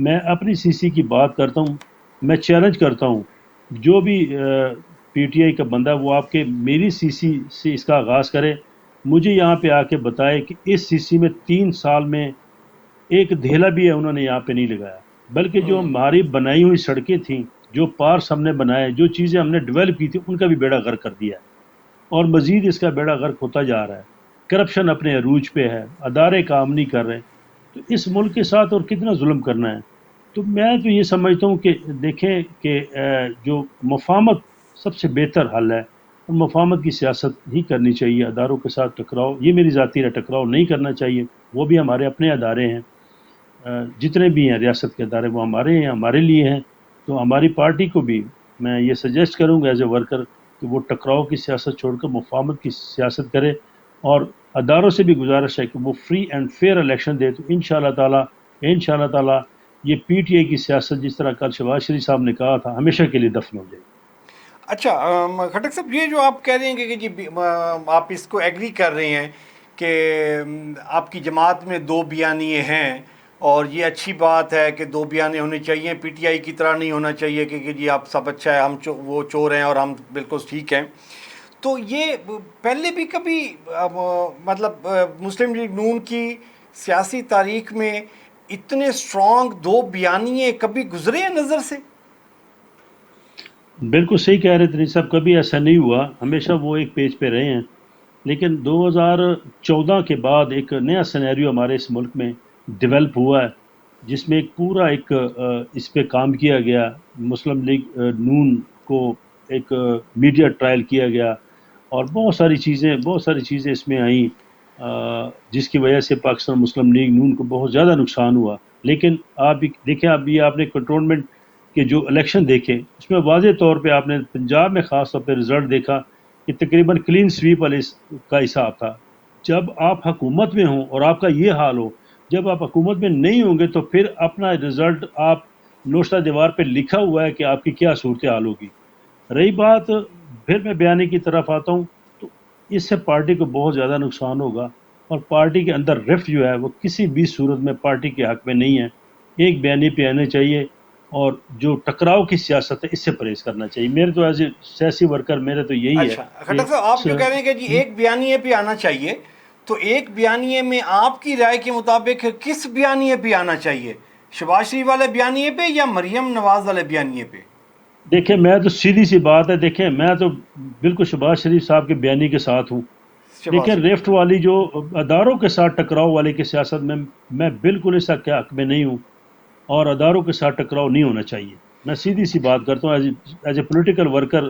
میں اپنی سی سی کی بات کرتا ہوں، میں چیلنج کرتا ہوں جو بھی پی ٹی آئی کا بندہ وہ آپ کے میری سی سی سے اس کا آغاز کرے، مجھے یہاں پہ آ کے بتائے کہ اس سی سی میں 3 سال میں ایک دھیلا بھی ہے انہوں نے یہاں پہ نہیں لگایا، بلکہ جو ہماری بنائی ہوئی سڑکیں تھیں، جو پارس ہم نے بنائے، جو چیزیں ہم نے ڈیولپ کی تھی، ان کا بھی بیڑا غرق کر دیا ہے، اور مزید اس کا بیڑا غرق ہوتا جا رہا ہے۔ کرپشن اپنے عروج پہ ہے، ادارے کام نہیں کر رہے، تو اس ملک کے ساتھ اور کتنا ظلم کرنا ہے؟ تو میں تو یہ سمجھتا ہوں کہ دیکھیں کہ جو مفاہمت سب سے بہتر حل ہے، اور مفاہمت کی سیاست ہی کرنی چاہیے، اداروں کے ساتھ ٹکراؤ، یہ میری ذاتی رائے، ٹکراؤ نہیں کرنا چاہیے، وہ بھی ہمارے اپنے ادارے ہیں، جتنے بھی ہیں ریاست کے ادارے وہ ہمارے ہیں، ہمارے لیے ہیں، تو ہماری پارٹی کو بھی میں یہ سجیسٹ کروں گا ایز اے ورکر کہ وہ ٹکراؤ کی سیاست چھوڑ کر مفاہمت کی سیاست کرے، اور اداروں سے بھی گزارش ہے کہ وہ فری اینڈ فیئر الیکشن دے، تو انشاءاللہ تعالی یہ پی ٹی آئی کی سیاست جس طرح کل شہباز شریف صاحب نے کہا تھا ہمیشہ کے لیے دفن ہو جائے گی۔ اچھا کھٹک صاحب، یہ جو آپ کہہ رہے ہیں کہ جی آپ اس کو ایگری کر رہے ہیں کہ آپ کی جماعت میں 2 بیانیے ہیں، اور یہ اچھی بات ہے کہ 2 بیانے ہونے چاہیے، پی ٹی آئی کی طرح نہیں ہونا چاہیے کہ جی آپ سب اچھا ہے، ہم وہ چور ہیں اور ہم بالکل ٹھیک ہیں۔ تو یہ پہلے بھی کبھی مطلب مسلم لیگ نون کی سیاسی تاریخ میں اتنے سٹرونگ 2 بیانیے کبھی گزرے ہیں نظر سے؟ بالکل صحیح کہہ رہے تھے صاحب، کبھی ایسا نہیں ہوا، ہمیشہ وہ ایک پیج پہ رہے ہیں، لیکن 2014 کے بعد ایک نیا سینیریو ہمارے اس ملک میں ڈیولپ ہوا ہے، جس میں ایک پورا ایک اس پہ کام کیا گیا، مسلم لیگ نون کو ایک میڈیا ٹرائل کیا گیا، اور بہت ساری چیزیں اس میں آئیں، جس کی وجہ سے پاکستان مسلم لیگ نون کو بہت زیادہ نقصان ہوا۔ لیکن آپ بھی دیکھیں، ابھی آپ نے کنٹونمنٹ کے جو الیکشن دیکھے، اس میں واضح طور پہ آپ نے پنجاب میں خاص طور پہ رزلٹ دیکھا کہ تقریباً کلین سویپ والے کا حساب تھا۔ جب آپ حکومت میں ہوں اور آپ کا یہ حال ہو، جب آپ حکومت میں نہیں ہوں گے تو پھر اپنا رزلٹ آپ نوشتہ دیوار پہ لکھا ہوا ہے کہ آپ کی کیا صورتحال ہوگی۔ رہی بات، پھر میں بیانی کی طرف آتا ہوں، تو اس سے پارٹی کو بہت زیادہ نقصان ہوگا، اور پارٹی کے اندر رفٹ جو ہے وہ کسی بھی صورت میں پارٹی کے حق میں نہیں ہے، ایک بیانی پہ آنے چاہیے، اور جو ٹکراؤ کی سیاست ہے اس سے پرہیز کرنا چاہیے۔ میرے تو ایز اے سیاسی ورکر میرے تو یہی ہے اچھا کہ کھٹک صاحب، آپ جو کہہ رہے ہیں کہ جی ایک بیانیے پہ آنا چاہیے، تو ایک بیانیے میں آپ کی رائے کے مطابق کس بیانیے پہ آنا چاہیے؟ شہباز شریف والے بیانیے پہ یا مریم نواز والے بیانیے پہ؟ دیکھیں، میں تو سیدھی سی بات ہے، دیکھیں میں تو بالکل شہباز شریف صاحب کے بیانی کے ساتھ ہوں، شہباز لیکن شریف۔ ریفٹ والی جو اداروں کے ساتھ ٹکراؤ والی کی سیاست میں بالکل اس حق میں نہیں ہوں، اور اداروں کے ساتھ ٹکراؤ نہیں ہونا چاہیے۔ میں سیدھی سی بات کرتا ہوں ایز اے پولیٹیکل ورکر،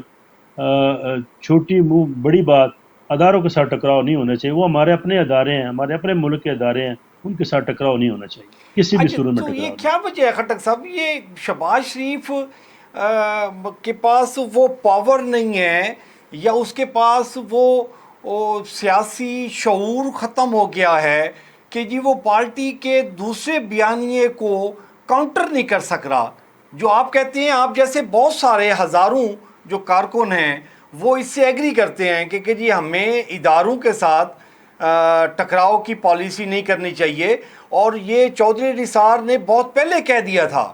چھوٹی منہ بڑی بات، اداروں کے ساتھ ٹکراؤ نہیں ہونا چاہیے، وہ ہمارے اپنے ادارے ہیں، ہمارے اپنے ملک کے ادارے ہیں، ان کے ساتھ ٹکراؤ نہیں ہونا چاہیے، کسی بھی اچھا، صورت میں تو یہ ٹکراؤ نہیں۔ کیا وجہ ہے خٹک صاحب؟ یہ شہباز شریف کے پاس وہ پاور نہیں ہے، یا اس کے پاس وہ سیاسی شعور ختم ہو گیا ہے کہ جی وہ پارٹی کے دوسرے بیانیے کو کاؤنٹر نہیں کر سک رہا؟ جو آپ کہتے ہیں، آپ جیسے بہت سارے ہزاروں جو کارکن ہیں وہ اس سے ایگری کرتے ہیں کہ جی ہمیں اداروں کے ساتھ ٹکراؤ کی پالیسی نہیں کرنی چاہیے، اور یہ چودھری نثار نے بہت پہلے کہہ دیا تھا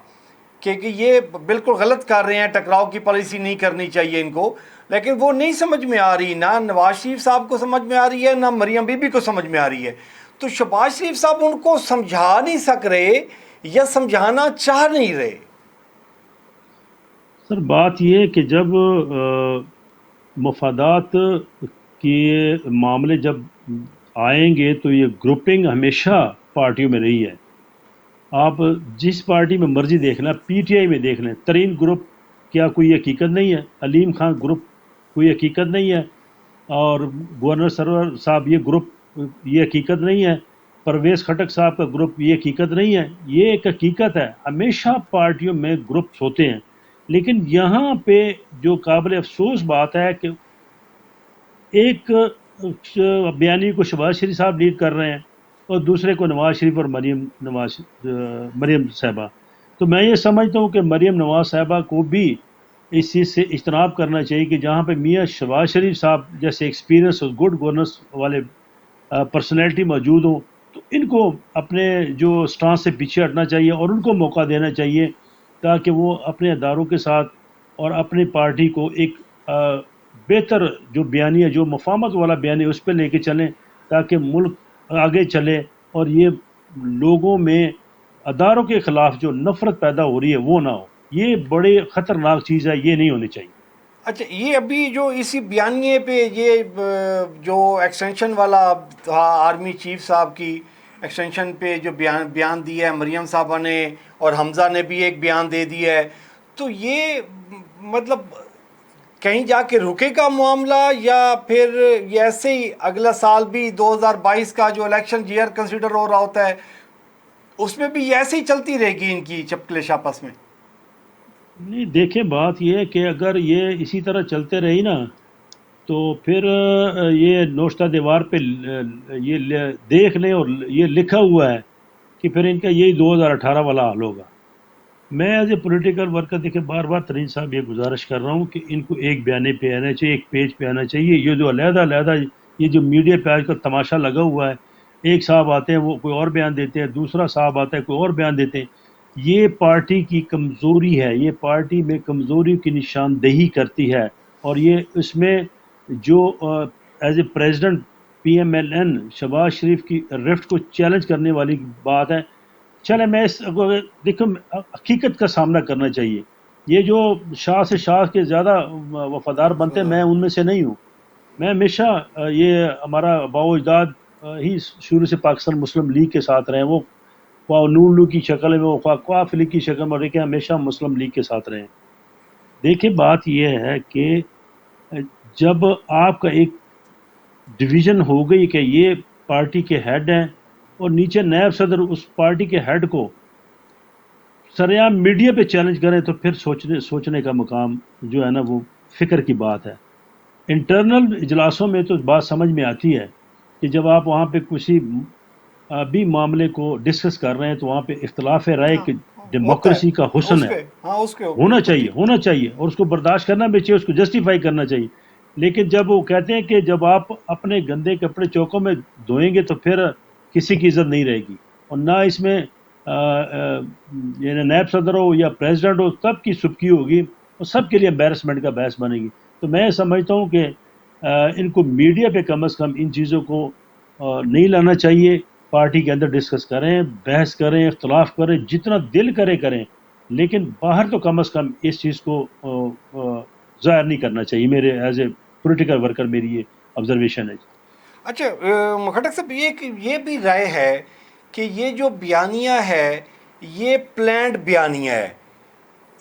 کہ یہ بالکل غلط کر رہے ہیں، ٹکراؤ کی پالیسی نہیں کرنی چاہیے ان کو، لیکن وہ نہیں سمجھ میں آ رہی، نہ نواز شریف صاحب کو سمجھ میں آ رہی ہے، نہ مریم بی بی کو سمجھ میں آ رہی ہے۔ تو شہباز شریف صاحب ان کو سمجھا نہیں سک رہے یا سمجھانا چاہ نہیں رہے؟ سر، بات یہ ہے کہ جب مفادات کے معاملے جب آئیں گے تو یہ گروپنگ ہمیشہ پارٹیوں میں رہی ہے۔ آپ جس پارٹی میں مرضی دیکھ لیں، پی ٹی آئی میں دیکھ لیں، ترین گروپ کیا کوئی حقیقت نہیں ہے؟ علیم خان گروپ کوئی حقیقت نہیں ہے؟ اور گورنر سرور صاحب یہ گروپ یہ حقیقت نہیں ہے؟ پرویز خٹک صاحب کا گروپ یہ حقیقت نہیں ہے؟ یہ ایک حقیقت ہے، ہمیشہ پارٹیوں میں گروپس ہوتے ہیں، لیکن یہاں پہ جو قابل افسوس بات ہے کہ ایک بیانی کو شہباز شریف صاحب لیڈ کر رہے ہیں، اور دوسرے کو نواز شریف اور مریم صاحبہ۔ تو میں یہ سمجھتا ہوں کہ مریم نواز صاحبہ کو بھی اس چیز سے اجتناب کرنا چاہیے کہ جہاں پہ میاں شہباز شریف صاحب جیسے ایکسپیرینس اور گڈ گورننس والے پرسنالٹی موجود ہوں، تو ان کو اپنے جو سٹانس سے پیچھے ہٹنا چاہیے اور ان کو موقع دینا چاہیے تاکہ وہ اپنے اداروں کے ساتھ اور اپنی پارٹی کو ایک بہتر جو بیانیہ جو مفاہمت والا بیانیہ اس پہ لے کے چلیں تاکہ ملک آگے چلے اور یہ لوگوں میں اداروں کے خلاف جو نفرت پیدا ہو رہی ہے وہ نہ ہو. یہ بڑی خطرناک چیز ہے, یہ نہیں ہونی چاہیے. اچھا یہ ابھی جو اسی بیانیے پہ یہ جو ایکسٹینشن والا تھا آرمی چیف صاحب کی ایکسٹینشن پہ جو بیان دیا ہے مریم صاحبہ نے اور حمزہ نے بھی ایک بیان دے دیا ہے, تو یہ مطلب کہیں جا کے رکے گا معاملہ یا پھر یہ ایسے ہی اگلا سال بھی 2022 کا جو الیکشن ایئر کنسیڈر ہو رہا ہوتا ہے اس میں بھی یہ ایسے ہی چلتی رہے گی ان کی چپکلش آپس میں؟ نہیں دیکھیں, بات یہ ہے کہ اگر یہ اسی طرح چلتے رہی نا تو پھر یہ نوشتہ دیوار پہ یہ دیکھ لیں اور یہ لکھا ہوا ہے کہ پھر ان کا یہی 2018 والا حال ہوگا. میں ایز اے پولیٹیکل ورکر دیکھیں بار بار ترین صاحب یہ گزارش کر رہا ہوں کہ ان کو ایک بیانے پہ آنا چاہیے, ایک پیج پہ آنا چاہیے. یہ جو علیحدہ علیحدہ یہ جو میڈیا پہ آج کل تماشا لگا ہوا ہے, ایک صاحب آتے ہیں وہ کوئی اور بیان دیتے ہیں, دوسرا صاحب آتا ہے کوئی اور بیان دیتے ہیں, یہ پارٹی کی کمزوری ہے, یہ پارٹی میں کمزوری کی نشاندہی کرتی ہے. اور یہ اس میں جو as a president P M L N Shehbaz Sharif کی رفٹ کو چیلنج کرنے والی بات ہے. چلے میں اس دیکھو حقیقت کا سامنا کرنا چاہیے. یہ جو شاہ سے شاہ کے زیادہ وفادار بنتے ہیں, میں ان میں سے نہیں ہوں. میں ہمیشہ یہ ہمارا باو اجداد ہی شروع سے پاکستان مسلم لیگ کے ساتھ رہے ہیں, وہ خواہ نون لیگ کی شکل میں وہ خواہ لیگ کی شکل میں رہے کہ ہمیشہ مسلم لیگ کے ساتھ رہے ہیں. دیکھیں بات یہ ہے کہ جب آپ کا ایک ڈویژن ہو گئی کہ یہ پارٹی کے ہیڈ ہیں اور نیچے نائب صدر اس پارٹی کے ہیڈ کو سریعام میڈیا پہ چیلنج کریں تو پھر سوچنے کا مقام جو ہے نا وہ فکر کی بات ہے. انٹرنل اجلاسوں میں تو بات سمجھ میں آتی ہے کہ جب آپ وہاں پہ کسی بھی معاملے کو ڈسکس کر رہے ہیں تو وہاں پہ اختلاف رائے ہاں کہ ہوتا ہے ڈیموکریسی کا حسن اس ہے, کے, ہاں اس کے ہونا ہوتی. چاہیے ہونا چاہیے اور اس کو برداشت کرنا بھی چاہیے, اس کو جسٹیفائی کرنا چاہیے. لیکن جب وہ کہتے ہیں کہ جب آپ اپنے گندے کپڑے چوکوں میں دھوئیں گے تو پھر کسی کی عزت نہیں رہے گی, اور نہ اس میں یعنی نائب صدر ہو یا پریزیڈنٹ ہو سب کی سبکی ہوگی اور سب کے لیے امبیرسمنٹ کا باعث بنے گی. تو میں سمجھتا ہوں کہ ان کو میڈیا پہ کم از کم ان چیزوں کو نہیں لانا چاہیے. پارٹی کے اندر ڈسکس کریں, بحث کریں, اختلاف کریں, جتنا دل کریں, لیکن باہر تو کم از کم اس چیز کو ظاہر نہیں کرنا چاہیے. میرے ایز اے پولیٹیکل ورکر میری یہ آبزرویشن ہے. اچھا خٹک صاحب یہ بھی رائے ہے کہ یہ جو بیانیہ ہے یہ پلانڈ بیانیہ ہے.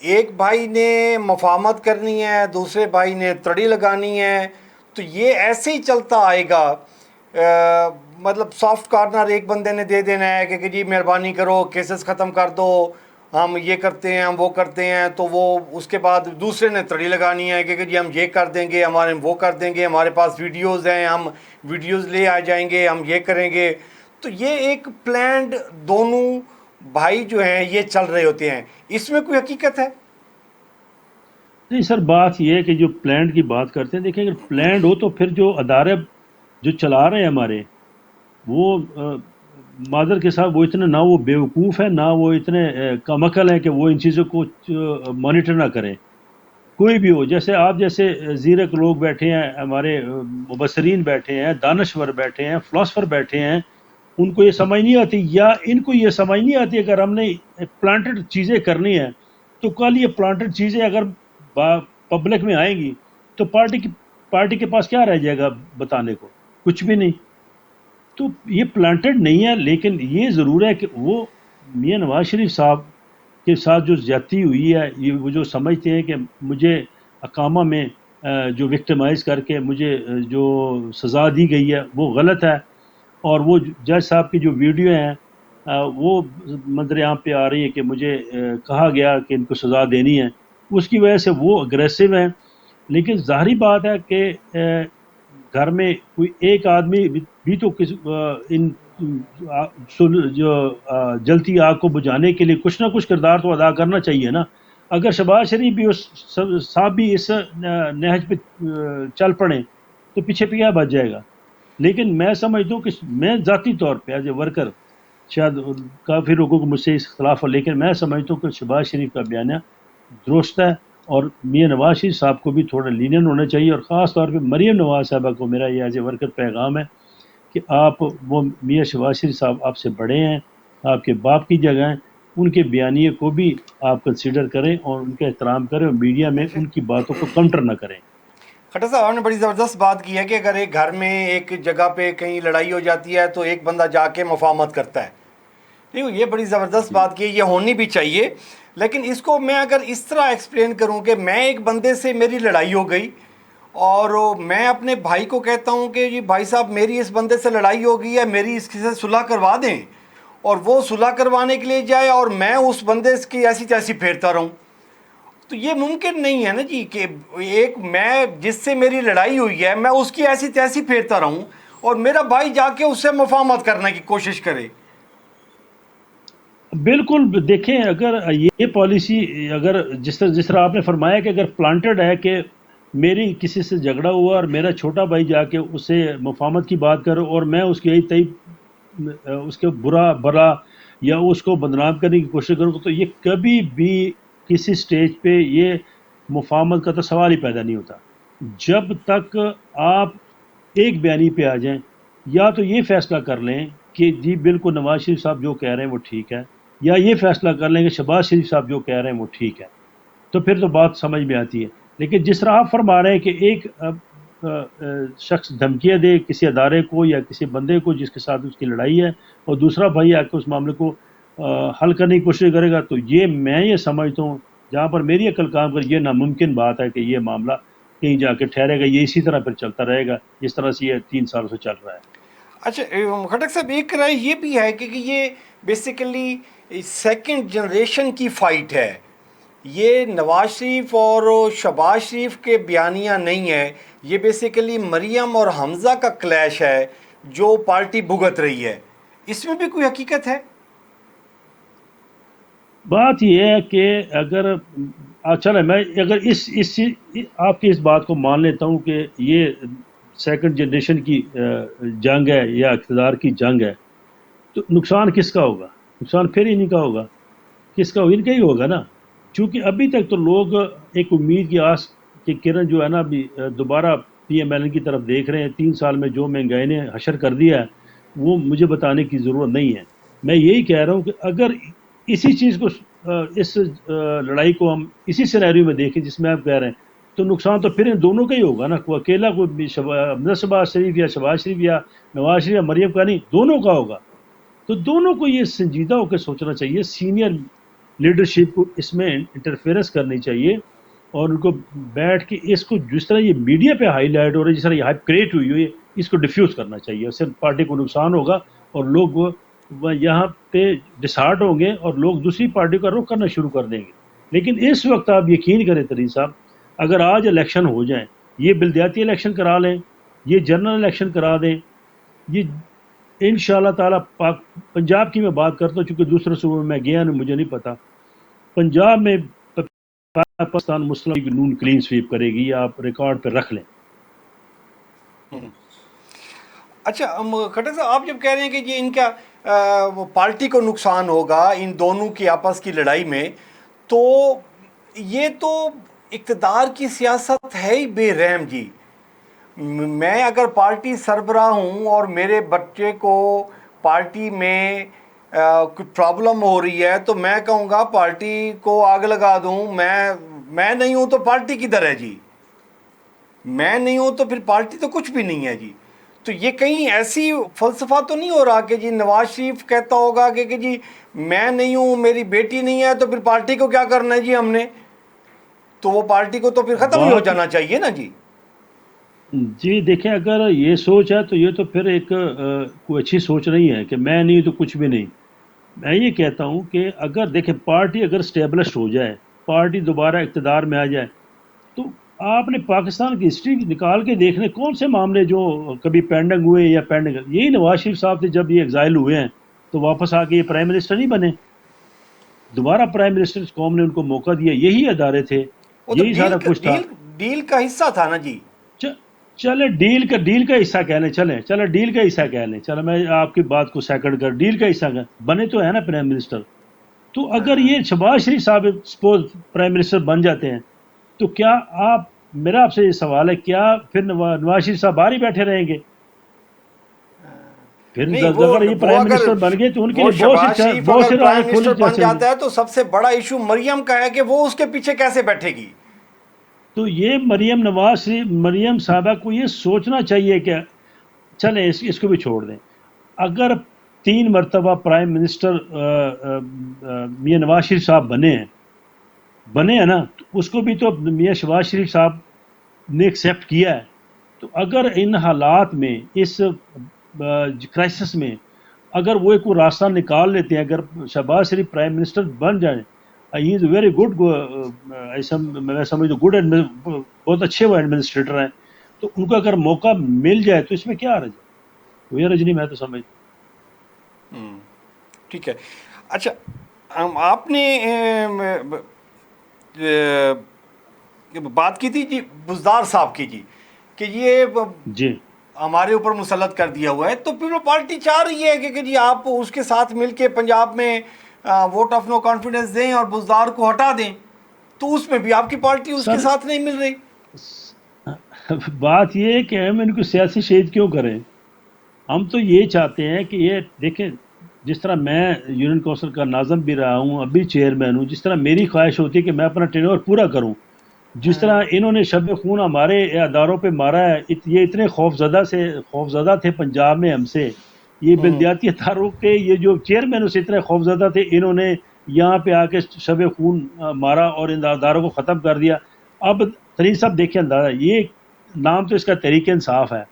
ایک بھائی نے مفاہمت کرنی ہے, دوسرے بھائی نے تڑی لگانی ہے, تو یہ ایسے ہی چلتا آئے گا. مطلب سافٹ کارنر ایک بندے نے دے دینا ہے کہ جی مہربانی کرو کیسز ختم کر دو, ہم یہ کرتے ہیں ہم وہ کرتے ہیں, تو وہ اس کے بعد دوسرے نے تڑی لگانی ہے کہ جی ہم یہ کر دیں گے, ہمارے وہ کر دیں گے, ہمارے پاس ویڈیوز ہیں ہم ویڈیوز لے آ جائیں گے, ہم یہ کریں گے. تو یہ ایک پلانڈ دونوں بھائی جو ہیں یہ چل رہے ہوتے ہیں. اس میں کوئی حقیقت ہے؟ نہیں سر, بات یہ ہے کہ جو پلانڈ کی بات کرتے ہیں, دیکھیں اگر پلانڈ ہو تو پھر جو ادارے جو چلا رہے ہیں ہمارے وہ معذر کے ساتھ وہ اتنے نہ وہ بیوقوف ہیں نہ وہ اتنے کم عقل ہیں کہ وہ ان چیزوں کو مانیٹر نہ کریں. کوئی بھی ہو, جیسے آپ جیسے زیرک لوگ بیٹھے ہیں, ہمارے مبصرین بیٹھے ہیں, دانشور بیٹھے ہیں, فلاسفر بیٹھے ہیں, ان کو یہ سمجھ نہیں آتی یا ان کو یہ سمجھ نہیں آتی اگر ہم نے پلانٹڈ چیزیں کرنی ہیں تو کل یہ پلانٹڈ چیزیں اگر پبلک میں آئیں گی تو پارٹی کے پاس کیا رہ جائے گا بتانے کو؟ کچھ بھی نہیں. تو یہ پلانٹڈ نہیں ہے, لیکن یہ ضرور ہے کہ وہ میاں نواز شریف صاحب کے ساتھ جو زیادتی ہوئی ہے, یہ وہ جو سمجھتے ہیں کہ مجھے اقامہ میں جو وکٹمائز کر کے مجھے جو سزا دی گئی ہے وہ غلط ہے, اور وہ جج صاحب کی جو ویڈیو ہیں وہ منظر عام پہ آ رہی ہے کہ مجھے کہا گیا کہ ان کو سزا دینی ہے, اس کی وجہ سے وہ اگریسو ہیں. لیکن ظاہری بات ہے کہ گھر میں کوئی ایک آدمی بھی تو ان جو جلتی آگ کو بجھانے کے لیے کچھ نہ کچھ کردار تو ادا کرنا چاہیے نا. اگر شہباز شریف بھی اس صاحب بھی اس نہج پہ چل پڑیں تو پیچھے کیا بچ جائے گا؟ لیکن میں سمجھتا ہوں کہ میں ذاتی طور پہ ایز اے ورکر شاید کافی لوگوں کو مجھ سے اس اختلاف ہو، لیکن میں سمجھتا ہوں کہ شہباز شریف کا بیانیہ درست ہے، اور میاں نواز شریف صاحب کو بھی تھوڑا لینین ہونا چاہیے، اور خاص طور پہ مریم نواز صاحبہ کو میرا یہ ایز اے ورکر پیغام ہے کہ آپ، وہ میاں شہباز شریف صاحب آپ سے بڑے ہیں، آپ کے باپ کی جگہ ہیں، ان کے بیانیے کو بھی آپ کنسیڈر کریں اور ان کا احترام کریں، اور میڈیا میں ان کی باتوں کو کاؤنٹر نہ کریں۔ کھٹر صاحب، آپ نے بڑی زبردست بات کی ہے کہ اگر ایک گھر میں ایک جگہ پہ کہیں لڑائی ہو جاتی ہے تو ایک بندہ جا کے مفاہمت کرتا ہے۔ نہیں، یہ بڑی زبردست جی بات کی ہے، یہ ہونی بھی چاہیے۔ لیکن اس کو میں اگر اس طرح ایکسپلین کروں کہ میں ایک بندے سے میری لڑائی ہو گئی اور میں اپنے بھائی کو کہتا ہوں کہ جی بھائی صاحب میری اس بندے سے لڑائی ہو گئی ہے، میری اس سے صلح کروا دیں، اور وہ صلح کروانے کے لیے جائے اور میں اس بندے کی ایسی تیسی پھیرتا رہوں، تو یہ ممکن نہیں ہے نا جی کہ ایک میں جس سے میری لڑائی ہوئی ہے میں اس کی ایسی تیسی پھیرتا رہوں اور میرا بھائی جا کے اس سے مفاہمت کرنے کی کوشش کرے۔ بالکل، دیکھیں اگر یہ پالیسی، اگر جس طرح آپ نے فرمایا کہ اگر پلانٹڈ ہے کہ میری کسی سے جھگڑا ہوا اور میرا چھوٹا بھائی جا کے اس سے مفاہمت کی بات کرو اور میں اس کے تئی اس کے برا بھلا یا اس کو بدنام کرنے کی کوشش کروں، تو یہ کبھی بھی کسی سٹیج پہ یہ مفاہمت کا تو سوال ہی پیدا نہیں ہوتا۔ جب تک آپ ایک بیانی پہ آ جائیں، یا تو یہ فیصلہ کر لیں کہ جی بالکل نواز شریف صاحب جو کہہ رہے ہیں وہ ٹھیک ہے، یا یہ فیصلہ کر لیں کہ شہباز شریف صاحب جو کہہ رہے ہیں وہ ٹھیک ہے، تو پھر تو بات سمجھ میں آتی ہے۔ لیکن جس طرح آپ فرما رہے ہیں کہ ایک شخص دھمکیاں دے کسی ادارے کو یا کسی بندے کو جس کے ساتھ اس کی لڑائی ہے، اور دوسرا بھائی آ کے اس معاملے کو حل کرنے کی کوشش کرے گا، تو میں یہ سمجھتا ہوں جہاں پر میری عقل کام کر، یہ ناممکن بات ہے کہ یہ معاملہ کہیں جا کے ٹھہرے گا، یہ اسی طرح پھر چلتا رہے گا جس طرح سے یہ 3 سال سے چل رہا ہے۔ اچھا خٹک صاحب، ایک رائے یہ بھی ہے کہ یہ بیسیکلی سیکنڈ جنریشن کی فائٹ ہے، یہ نواز شریف اور شہباز شریف کے بیانیہ نہیں ہے، یہ بیسیکلی مریم اور حمزہ کا کلیش ہے جو پارٹی بھگت رہی ہے۔ اس میں بھی کوئی حقیقت ہے؟ بات یہ ہے کہ اگر چلے میں اگر اس آپ کی اس بات کو مان لیتا ہوں کہ یہ سیکنڈ جنریشن کی جنگ ہے یا اقتدار کی جنگ ہے، تو نقصان کس کا ہوگا؟ نقصان پھر انہیں کا ہوگا، کس کا ہوگا؟ ان کا ہی ہوگا نا، چونکہ ابھی تک تو لوگ ایک امید کی آس کی کرن جو ہے نا ابھی دوبارہ پی ایم ایل این کی طرف دیکھ رہے ہیں۔ 3 سال میں جو مہنگائی نے حشر کر دیا ہے وہ مجھے بتانے کی ضرورت نہیں ہے۔ میں یہی کہہ رہا ہوں کہ اگر اسی چیز کو اس لڑائی کو ہم اسی سینیریو میں دیکھیں جس میں آپ کہہ رہے ہیں، تو نقصان تو پھر ان دونوں کا ہی ہوگا نا، کوئی اکیلا کوئی شہباز شریف یا شہباز شریف یا نواز شریف یا مریم کا نہیں، دونوں کا ہوگا۔ تو دونوں کو یہ سنجیدہ ہو کے سوچنا چاہیے، سینئر لیڈرشپ کو اس میں انٹرفیئرنس کرنی چاہیے، اور ان کو بیٹھ کے اس کو جس طرح یہ میڈیا پہ ہائی لائٹ ہو رہا ہے، جس طرح یہ ہائپ کریٹ ہوئی ہوئی ہے، اس کو ڈیفیوز کرنا چاہیے، اس سے پارٹی کو نقصان ہوگا اور لوگ یہاں پہ ڈسہارٹ ہوں گے اور لوگ دوسری پارٹی کا رخ کرنا شروع کر دیں گے۔ لیکن اس وقت آپ یقین کریں ترین صاحب، اگر آج الیکشن ہو جائیں، یہ بلدیاتی الیکشن کرا لیں، یہ جنرل الیکشن کرا دیں، یہ انشاءاللہ تعالیٰ پنجاب کی میں بات کرتا ہوں چونکہ دوسرے صوبوں میں گیا نہیں، مجھے نہیں پتا، پنجاب میں پاکستان مسلم لیگ نون کلین سویپ کرے گی، آپ ریکارڈ پہ رکھ لیں۔ اچھا کھٹر صاحب، آپ جب کہہ رہے ہیں کہ یہ ان کا وہ پارٹی کو نقصان ہوگا ان دونوں کی آپس کی لڑائی میں، تو یہ تو اقتدار کی سیاست ہے ہی بے رحم جی۔ میں اگر پارٹی سربراہ ہوں اور میرے بچے کو پارٹی میں کوئی پرابلم ہو رہی ہے تو میں کہوں گا پارٹی کو آگ لگا دوں، میں نہیں ہوں تو پارٹی کدھر ہے جی؟ میں نہیں ہوں تو پھر پارٹی تو کچھ بھی نہیں ہے جی۔ تو یہ کہیں ایسی فلسفہ تو نہیں ہو رہا کہ جی نواز شریف کہتا ہوگا کہ جی میں نہیں ہوں، میری بیٹی نہیں ہے، تو پھر پارٹی کو کیا کرنا ہے جی ہم نے؟ تو وہ پارٹی کو تو پھر ختم ہی ہو بات جانا چاہیے نا جی۔ جی دیکھیں، اگر یہ سوچ ہے تو یہ تو پھر ایک کوئی اچھی سوچ نہیں ہے کہ میں نہیں تو کچھ بھی نہیں۔ میں یہ کہتا ہوں کہ اگر دیکھیں پارٹی اگر اسٹیبلش ہو جائے، پارٹی دوبارہ اقتدار میں آ جائے، تو آپ نے پاکستان کی ہسٹری نکال کے دیکھنے کون سے معاملے جو کبھی پینڈنگ ہوئے یا پینڈنگ، یہی نواز شریف صاحب تھے جب یہ ایگزائل ہوئے ہیں تو واپس آ کے یہ پرائم منسٹر نہیں بنے، دوبارہ پرائم منسٹر قوم نے ان کو موقع دیا، یہی ادارے تھے، وہ تو یہی ڈیل سارا کچھ تھا۔ ڈیل ڈیل کا حصہ تھا نا جی۔ چلے ڈیل کا حصہ کہہ لیں، چلے ڈیل کا حصہ کہہ لیں، چلے میں آپ کی بات کو سیکنڈ کر، ڈیل کا حصہ بنے تو ہے نا پرائم منسٹر. تو اگر یہ شہباز شریف صاحب سپوز پرائم منسٹر بن جاتے ہیں تو کیا میرا آپ سے یہ سوال ہے، کیا پھر نواز شریف صاحب باہر ہی بیٹھے رہیں گے؟ پھر نہیں اگر یہ پرائم منسٹر بن گئے تو ان کے وہ لیے شہباز شریف بہت اگر سے پرائم راستے منسٹر کھولے بن جاتا ہے تو سب سے بڑا ایشو مریم کا ہے کہ وہ اس کے پیچھے کیسے بیٹھے گی. تو یہ مریم صاحبہ کو یہ سوچنا چاہیے کہ چلیں اس کو بھی چھوڑ دیں. اگر 3 مرتبہ پرائم منسٹر میاں نواز شریف صاحب بنے ہیں نا، تو اس کو بھی تو میاں شہباز شریف صاحب نے ایکسیپٹ کیا ہے. تو اگر ان حالات میں اس کرائسس میں اگر وہ ایک راستہ نکال لیتے ہیں، اگر شہباز شریف پرائم منسٹر بن جائیں، ہی از ویری گڈ، میں سمجھتا ہوں گڈ، بہت اچھے وہ ایڈمنسٹریٹر ہیں. تو ان کو اگر موقع مل جائے تو اس میں کیا حرج ہے؟ کوئی حرج نہیں، میں تو سمجھتا ہوں. ٹھیک ہے. اچھا، آپ نے بات کی تھی جی بزدار صاحب کی جی کہ یہ جی ہمارے اوپر مسلط کر دیا ہوا ہے، تو پیپل پارٹی چاہ رہی ہے کہ جی آپ اس کے ساتھ مل کے پنجاب میں ووٹ آف نو کانفیڈنس دیں اور بزدار کو ہٹا دیں، تو اس میں بھی آپ کی پارٹی اس کے سر ساتھ نہیں مل رہی. بات یہ ہے کہ ہم ان کو سیاسی شہید کیوں کریں؟ ہم تو یہ چاہتے ہیں کہ یہ دیکھیں، جس طرح میں یونین کونسل کا ناظم بھی رہا ہوں، ابھی چیئرمین ہوں، جس طرح میری خواہش ہوتی ہے کہ میں اپنا ٹینور پورا کروں، جس طرح انہوں نے شب خون ہمارے اداروں پہ مارا ہے، یہ اتنے خوفزدہ تھے پنجاب میں ہم سے، یہ بلدیاتی اداروں کے یہ جو چیئرمین اس اتنے خوفزدہ تھے، انہوں نے یہاں پہ آ کے شب خون مارا اور ان اداروں کو ختم کر دیا. اب ترین صاحب دیکھیں اندازہ، یہ نام تو اس کا تحریک انصاف ہے.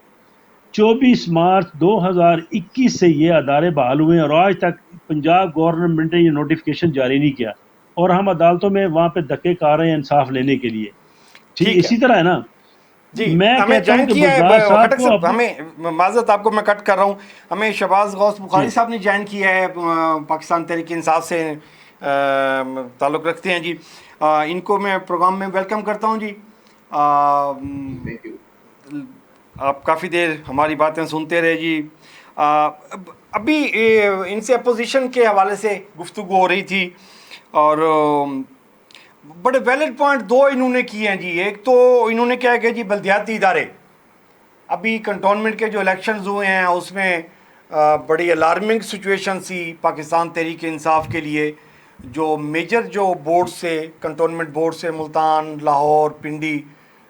24 مارچ 2021 سے یہ ادارے بحال ہوئے ہیں اور آج تک پنجاب گورنمنٹ نے یہ نوٹیفیکیشن جاری نہیں کیا، اور ہم عدالتوں میں وہاں پہ دھکے کھا رہے ہیں انصاف لینے کے لیے. ٹھیک ٹھیک ہے اسی طرح ہے نا. جی. میں ہمیں کہتا ہوں جوائن کہ کیا بزدار ہے صاحب خٹک کو صاحب، ہمیں معذرت آپ کو میں کٹ کر رہا ہوں، ہمیں شہباز غوث جی بخاری صاحب نے جوائن کیا ہے، پاکستان تحریک انصاف سے تعلق رکھتے ہیں جی. ان کو میں پروگرام میں ویلکم کرتا ہوں جی. آپ کافی دیر ہماری باتیں سنتے رہے جی. ابھی ان سے اپوزیشن کے حوالے سے گفتگو ہو رہی تھی اور بڑے ویلڈ پوائنٹ 2 انہوں نے کیے ہیں جی. ایک تو انہوں نے کیا کہ جی بلدیاتی ادارے، ابھی کنٹونمنٹ کے جو الیکشنز ہوئے ہیں اس میں بڑی الارمنگ سچویشن سی پاکستان تحریک انصاف کے لیے. جو میجر جو بورڈ سے، کنٹونمنٹ بورڈ سے ملتان، لاہور، پنڈی،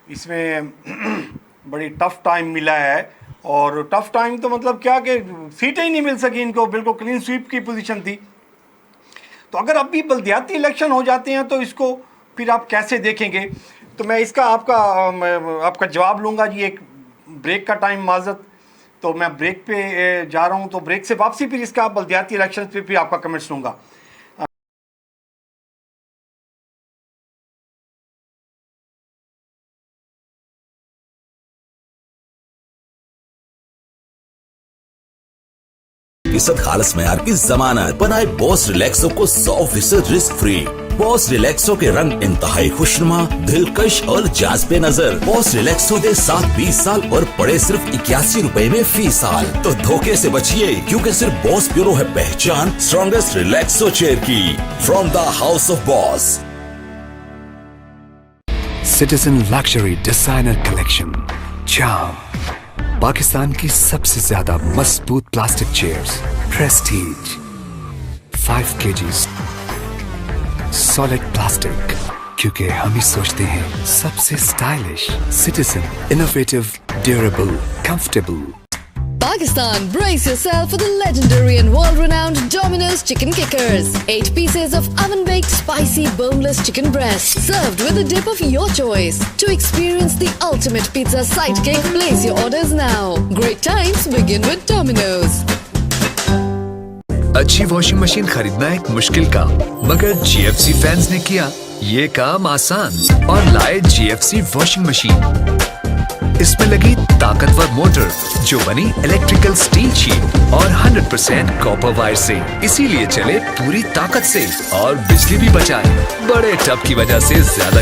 اس میں بڑی ٹف ٹائم ملا ہے. اور ٹف ٹائم تو مطلب کیا کہ سیٹیں ہی نہیں مل سکی ان کو، بالکل کلین سویپ کی پوزیشن تھی. تو اگر اب بھی بلدیاتی الیکشن ہو جاتے ہیں تو اس کو پھر آپ کیسے دیکھیں گے؟ تو میں اس کا آپ کا جواب لوں گا جی. ایک بریک کا ٹائم معذرت، تو میں بریک پہ جا رہا ہوں، تو بریک سے واپسی پھر اس کا بلدیاتی الیکشن پہ بھی آپ کا کمنٹس لوں گا. فیصد خالص معیار کی ضمانت. بنائے بوس ریلیکسو کو 100% رسک فری. بوس ریلیکسو کے رنگ انتہائی خوشنما، دلکش اور جاذب نظر. بوس ریلیکسو دے ساتھ 20 سال اور پڑے صرف 81 روپے میں فی سال. تو دھوکے سے بچیے، کیونکہ صرف بوس بیورو ہے پہچان اسٹرانگسٹ ریلیکسو چیئر کی. From the house of Boss. Citizen luxury designer collection charm, Pakistan کی سب سے زیادہ مضبوط plastic chairs. Prestige 5 kg solid plastic, کیونکہ ہم ہی سوچتے ہیں سب سے stylish. Citizen innovative, durable, comfortable. Pakistan, brace yourself for the legendary and world-renowned Domino's Chicken Kickers. 8 pieces of oven-baked, spicy, boneless chicken breast, served with a dip of your choice. To experience the ultimate pizza sidekick, place your orders now. Great times begin with Domino's. اچھی washing machine خریدنا ایک مشکل کام، مگر جی F C fans نے کیا یہ کام آسان اور لائے جی ایف سی واشنگ مشین. اس میں لگی طاقتور موٹر جو بنی الیکٹریکل سٹیل شیٹ اور 100% کاپر وائر سے، اسی لیے چلے پوری طاقت سے اور بجلی بھی بچائے. بڑے ٹب کی وجہ سے زیادہ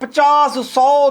50, 100,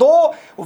2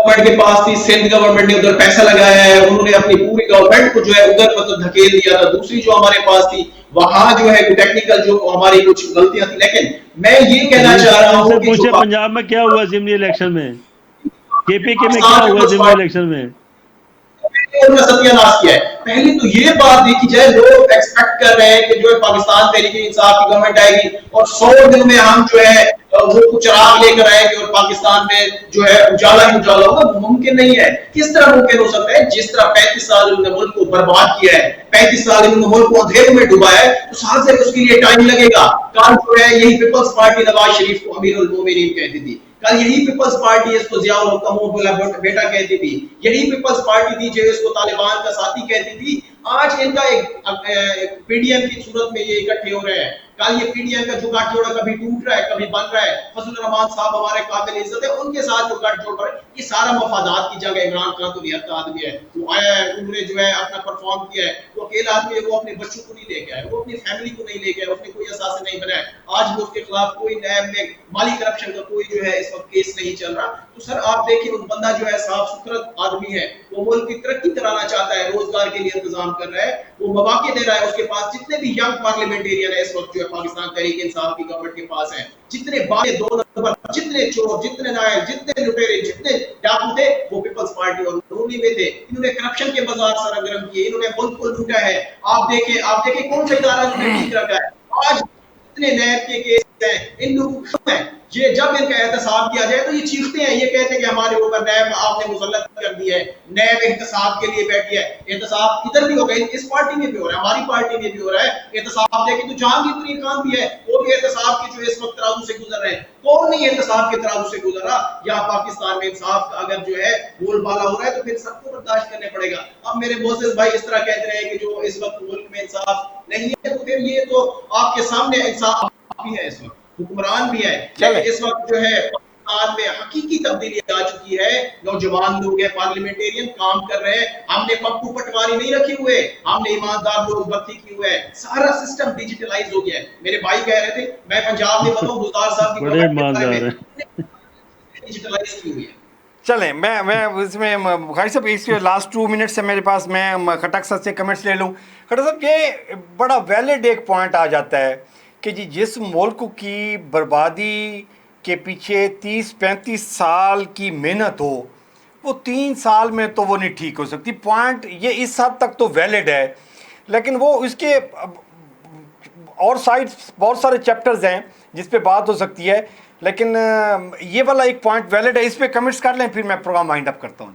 گورنمنٹ کے پاس تھی, سندھ گورنمنٹ نے ادھر پیسہ لگایا ہے, انہوں نے اپنی پوری گورنمنٹ کو جو ہے ادھر مطلب دھکیل دیا تھا. دوسری جو ہمارے پاس تھی وہاں جو ہے ٹیکنیکل جو ہماری کچھ غلطیاں تھی. لیکن میں یہ کہنا چاہ رہا ہوں کہ پوچھے پنجاب میں کیا ہوا ضمنی الیکشن میں, کے پی کے میں کیا ہوا ضمنی الیکشن میں, ستیہ ناش کیا ہے. پہلے تو یہ بات دیکھی جائے, لوگ ایکسپیکٹ کر رہے ہیں کہ جو ہے پاکستان تحریک انصاف کی گورنمنٹ آئے گی اور 100 دن میں ہم جو ہے وہ چراغ لے کر آئے گے اور پاکستان میں جو ہے اجالا ہی اجالا ہوگا. ممکن نہیں ہے. کس طرح ممکن ہو سکتا ہے؟ جس طرح 35 سال انہوں نے ملک کو برباد کیا ہے, 35 سال انہوں نے ملک کو اندھیرے میں ڈوبایا ہے, تو ساتھ سے اس کے لیے ٹائم لگے گا. کل جو ہے یہی پیپلز پارٹی نواز شریف کو امیر المومنین کہتی تھی, کل یہی پیپلز پارٹی اس کو ضیاء الحق کا بیٹا کہتی تھی, یہی پیپلز پارٹی تھی جو اس کو طالبان کا ساتھی کہتی تھی. آج ان کا ایک پی ڈی ایم کی صورت میں یہ اکٹھے ہو رہے ہیں. کل یہ پی ڈی ایم کا جو گٹھ جوڑا کبھی ٹوٹ رہا ہے کبھی بن رہا ہے. فضل الرحمان صاحب ہمارے قابل عزت ہے, ان کے ساتھ جو گٹھ جوڑ رہا ہے یہ سارا مفادات کی جگہ. عمران خان تو نہایت آدمی ہے, وہ آیا ہے, انہوں نے جو ہے اپنا پرفارم کیا ہے. وہ اکیلا آدمی ہے, وہ اپنے بچوں کو نہیں لے کے آئے, وہ اپنی فیملی کو نہیں لے کے آئے, اس نے کوئی اثاثے نہیں بنائے. آج بھی اس کے خلاف کوئی نیب میں مالی کرپشن کا کوئی جو ہے اس وقت کیس نہیں چل رہا. تو سر آپ دیکھیں, وہ بندہ جو ہے صاف ستھرا آدمی ہے, وہ ملک کی ترقی کرانا چاہتا ہے, روزگار کے لیے انتظام کر رہا ہے, وہ مواقع دے رہا ہے. اس کے پاس جتنے بھی ینگ پارلیمنٹیرین ہے اس وقت جو ہے پاکستان تحریک انصاف کی گورنمنٹ کے پاس ہیں, جتنے باتیں 2 نمبر, جتنے چور, جتنے نائب, جتنے لٹیرے, جتنے ڈاکو تھے وہ پیپلز پارٹی اور نونی میں تھے. انہوں نے کرپشن کے بازار سرگرم کیے, انہوں نے ملک کو لوٹا ہے. آپ دیکھیں کون سا ادارہ انہوں نے ٹھیک رکھا ہے. آج اتنے نیب کے کیس ہیں, ان لوگوں کو ہیں, یہ جب ان کا احتساب کیا جائے تو یہ چیختے ہیں, یہ کہتے ہیں کہ ہمارے اوپر نیب آپ نے مسلط کر دیا ہے, نیب احتساب کے لیے بیٹھی ہے. احتساب ادھر بھی ہو گئے, اس پارٹی میں بھی ہو رہا ہے, ہماری پارٹی میں بھی ہو رہا ہے احتساب. دیکھیں تو جہانگیر ترین خان بھی ہے, وہ بھی احتساب کی جو اس وقت ترازو سے گزر رہے ہیں. کون نہیں احتساب کے ترازو سے گزر رہا؟ یا پاکستان میں انصاف کا اگر جو ہے بول بالا ہو رہا ہے تو پھر سب کو برداشت کرنے پڑے گا. اب میرے معزز بھائی اس طرح کہتے رہے کہ جو اس وقت ملک میں انصاف نہیں ہے, تو پھر یہ تو آپ کے سامنے انصاف بھی ہے, اس وقت حکمران بھی ہے, لیکن اس وقت جو ہے پاکستان میں حقیقی تبدیلی آ چکی ہے. نوجوان لوگ ہیں, پارلیمنٹیرین کام کر رہے ہیں. ہم نے پپو پٹواری نہیں رکھے ہوئے, ہم نے ایماندار لوگ بھرتی کیے ہوئے ہیں. سارا سسٹم ڈیجیٹلائز ہو گیا ہے. میرے بھائی کہہ رہے تھے, میں پنجاب میں بتاؤں گلزار صاحب کی بڑے ایماندار ہیں. ڈیجیٹلائز کی ہوئی ہے. چلیں میں اس میں بخاری صاحب اس کے لاسٹ 2 منٹ سے میرے پاس, میں کھٹک صاحب سے کمنٹس لے لوں. کھٹک صاحب یہ بڑا ویلڈ ایک پوائنٹ آ جاتا ہے کہ جی جس ملک کی بربادی کے پیچھے 30-35 سال کی محنت ہو, وہ 3 سال میں تو وہ نہیں ٹھیک ہو سکتی. پوائنٹ یہ اس حد تک تو ویلڈ ہے, لیکن وہ اس کے اور سائڈ بہت سارے چیپٹرز ہیں جس پہ بات ہو سکتی ہے, لیکن یہ والا ایک پوائنٹ ویلڈ ہے. اس پہ کمنٹس کر لیں, پھر میں پروگرام وائنڈ اپ کرتا ہوں.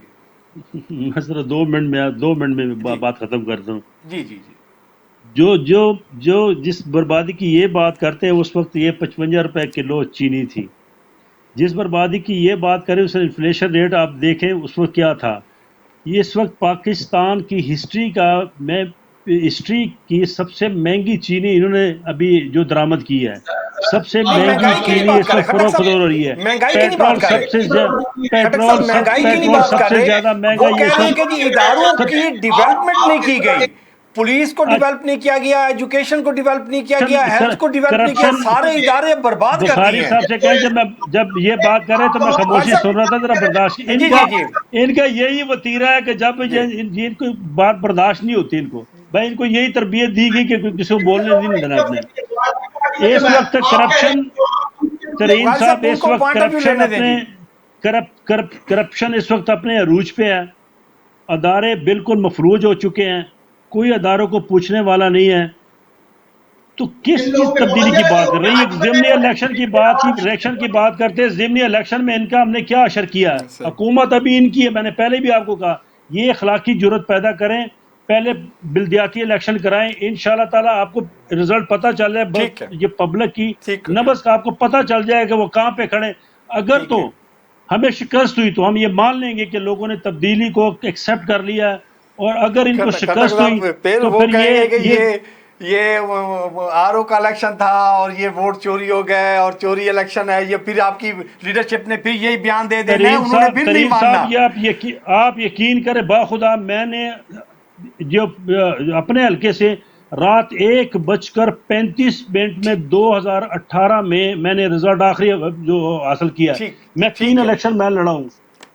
میں ذرا 2 منٹ میں بات ختم کرتا ہوں. جی جی جی. جو جس بربادی کی یہ بات کرتے ہیں, اس وقت یہ 55 روپے کلو چینی تھی. جس بربادی کی یہ بات کریں, اس انفلیشن ریٹ آپ دیکھیں اس وقت کیا تھا. یہ اس وقت پاکستان کی ہسٹری کی سب سے مہنگی چینی انہوں نے ابھی جو درآمد کی ہے, سب سے مہنگی چینی اس وقت فروخت ہو رہی ہے. پیٹرول سب سے زیادہ مہنگا یہ اداروں کی ڈیولپمنٹ نہیں کی گئی, پولیس کو ڈیولپ نہیں کیا گیا, ایجوکیشن کو ڈیولپ نہیں کیا گیا, ہیلتھ کو ڈیولپ نہیں کیا, سارے ادارے برباد کر دیے. بخاری صاحب سے کہیں جب یہ بات کر رہے تو میں خاموشی سن رہا تھا, ذرا برداشت. ان کا یہی وتیرہ ہے کہ جب ان کو بات برداشت نہیں ہوتی, ان کو بھائی ان کو یہی تربیت دی گئی کہ کسی کو بولنے نہیں دینا اپنے. اس وقت کرپشن, ترین صاحب اس وقت کرپشن اس وقت اپنے عروج پہ ہے. ادارے بالکل مفلوج ہو چکے ہیں, کوئی اداروں کو پوچھنے والا نہیں ہے. تو کس تبدیلی کی بات کر رہی ہے؟ ضمنی الیکشن کی بات کرتے ہیں. ضمنی الیکشن میں ان کا ہم نے کیا اشر کیا ہے؟ حکومت ابھی ان کی ہے, میں نے پہلے بھی آپ کو کہا, یہ اخلاقی جرت پیدا کریں, پہلے بلدیاتی الیکشن کرائیں, انشاءاللہ تعالیٰ آپ کو رزلٹ پتہ چل جائے. یہ پبلک کی نبض کا آپ کو پتہ چل جائے کہ وہ کہاں پہ کھڑے. اگر تو ہمیں شکست ہوئی تو ہم یہ مان لیں گے کہ لوگوں نے تبدیلی کو ایکسیپٹ کر لیا, اور اگر ان کو شکست ہوئی تو پھر یہ آر او کا الیکشن تھا اور یہ ووٹ چوری ہو گئے اور چوری الیکشن ہے, یہ پھر آپ کی لیڈرشپ نے پھر یہی بیان دے دینا ہے, انہوں نے پھر نہیں ماننا. آپ یقین کریں باخدا, میں نے جو اپنے حلقے سے رات 1:35 میں 2018 میں نے رزلٹ آخری جو حاصل کیا, میں 3 الیکشن میں لڑا ہوں.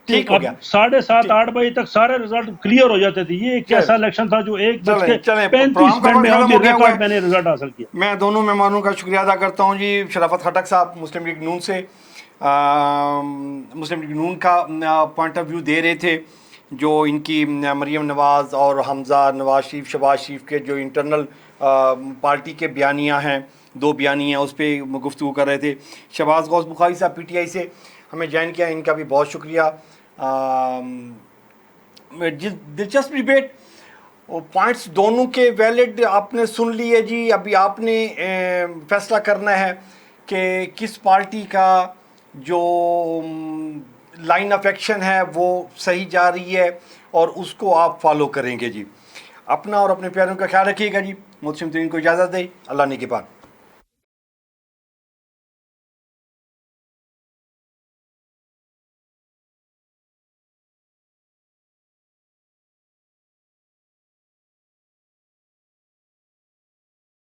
ٹھیک ہو اب گیا 7:30-8 بجے تک سارے رزلٹ کلیئر ہو جاتے تھے. یہ ایک ایسا الیکشن تھا جو 1:35 پروگرام میں کا ہو وقت گیا, ختم ہو گیا ریکارڈ ہے. میں نے رزلٹ حاصل کیا. میں دونوں مہمانوں کا شکریہ ادا کرتا ہوں جی. شرافت خٹک صاحب مسلم لیگ نون سے مسلم لیگ نون کا پوائنٹ آف ویو دے رہے تھے, جو ان کی مریم نواز اور حمزہ نواز شریف شہباز شریف کے جو انٹرنل پارٹی کے بیانیہ ہیں, 2 بیانیہ ہیں, اس پہ گفتگو کر رہے تھے. شہباز غوث بخاری صاحب پی ٹی آئی سے ہمیں جوائن کیا, ان کا بھی بہت شکریہ. دلچسپ ڈبیٹ, پوائنٹس دونوں کے ویلڈ آپ نے سن لیے جی. ابھی آپ نے فیصلہ کرنا ہے کہ کس پارٹی کا جو لائن آف ایکشن ہے وہ صحیح جا رہی ہے اور اس کو آپ فالو کریں گے جی. اپنا اور اپنے پیاروں کا خیال رکھیے گا جی. محتشم ترین کو اجازت دیں. اللہ نگہبان.